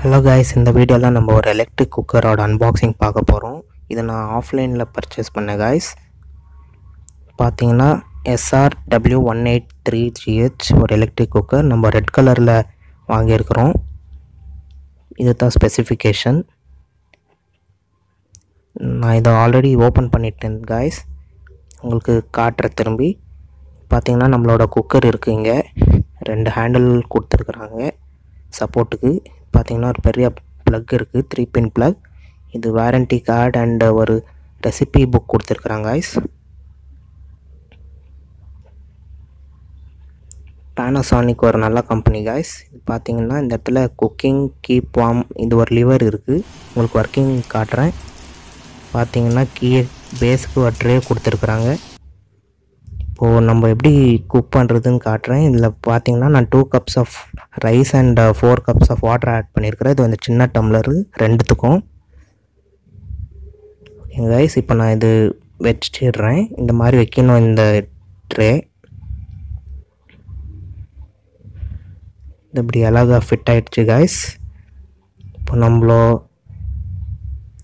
Hello guys, இந்த வீடியோல நம்ம ஒரு எலக்ட்ரிக் குக்கரோட அன்பாக்சிங் பார்க்க போறோம். இத நான் ஆஃப்லைன்ல பர்ச்சேஸ் பண்ணேன் guys. பாத்தீங்கன்னா SRW183GH ஒரு எலக்ட்ரிக் குக்கர் நம்ம ரெட் கலர்ல வாங்கி இருக்கோம். இதுதான் ஸ்பெசிஃபிகேஷன். நான் இத ஆல்ரெடி ஓபன் பண்ணிட்டேன் guys. உங்களுக்கு காட்ற திரும்பி பாத்தீங்கன்னா நம்மளோட குக்கர் இருக்குங்க. ரெண்டு ஹேண்டில் கொடுத்திருக்காங்க சப்போர்ட்டுக்கு. பாத்தீங்கன்னா ஒரு பெரிய plug இருக்கு 3 pin plug. இது வாரண்டி கார்டு and ஒரு ரெசிபி புக் கொடுத்திருக்காங்க guys. Panasonic ஒரு நல்ல கம்பெனி guys. பாத்தீங்கன்னா இந்த இடத்துல குக்கிங் கீப் வார்ம் இது ஒரு லிவர் இருக்கு. உங்களுக்கு வர்க்கிங் காட்றேன். பாத்தீங்கன்னா கீ பேஸ்க்கு ஒரு ட்ரே கொடுத்திருக்காங்க. இப்போ நம்ம எப்படி குக் பண்றதுன்னு காட்றேன். இதுல பாத்தீங்கன்னா நான் 2 cups of rice and 4 cups of water add பண்ணிருக்கேன். இது வந்து சின்ன டம்ளர் ரெண்டுத்துக்கும். ஓகே गाइस, இப்போ நான் இது வெச்சிடுறேன். இந்த மாதிரி வைக்கணும் இந்த ட்ரே. இது இப்படி அழகா ஃபிட் ஆயிடுச்சு गाइस. இப்போ நம்மள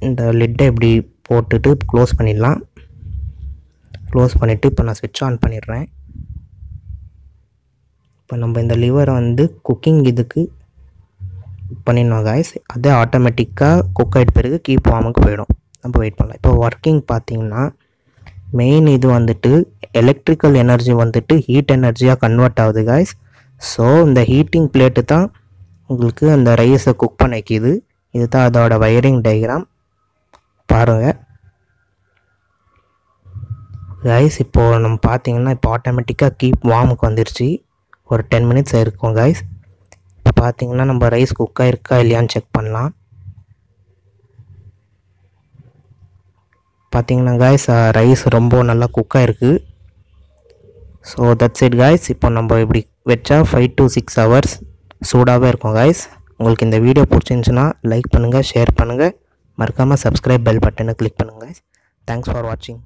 இந்த லிட் இப்படி போட்டுட்டு க்ளோஸ் பண்ணிடலாம். க்ளோஸ் பண்ணிட்டு இப்போ நான் ஸ்விட்ச் ஆன் பண்ணிடுறேன். இப்போ நம்ம இந்த லிவர் வந்து குக்கிங் இதுக்கு பண்ணிடணும் गाइस. அது ஆட்டோமேட்டிக்கா குக் ஆயிட்ட பிறகு கீப் வார்முக்கு போய்டும். நம்ம வெயிட் பண்ணலாம். இப்போ வர்க்கிங் பாத்தீங்கன்னா மெயின் இது வந்துட்டு எலக்ட்ரிக்கல் எனர்ஜி வந்துட்டு ஹீட் எனர்ஜியா கன்வெர்ட் ஆகுது गाइस. சோ இந்த ஹீட்டிங் பிளேட் தான் உங்களுக்கு அந்த ரைஸை குக் பண்ண வைக்குது. இதுதான் அதோட வயரிங் டயகிராம் பாருங்க गाइस. இப்போ நம்ம பாத்தீங்கன்னா இப்போ ஆட்டோமேட்டிக்கா கீப் வார்முக்கு வந்துருச்சு. ஒரு 10 minutes இருக்கும் गाइस. இப்போ பாத்தீங்கன்னா நம்ம ரைஸ் குக் ஆயிருக்கா இல்லையான்னு செக் பண்ணலாம். பாத்தீங்கன்னா गाइस ரைஸ் ரொம்ப நல்லா குக் ஆயிருக்கு. So that's it guys. இப்போ நம்ம இப்படி வெச்சா 5 to 6 hours சூடாவே இருக்கும் गाइस. உங்களுக்கு இந்த வீடியோ பிடிச்சிருந்துச்சுனா லைக் பண்ணுங்க, ஷேர் பண்ணுங்க, மறக்காம subscribe bell பட்டனை கிளிக் பண்ணுங்க गाइस. Thanks for watching.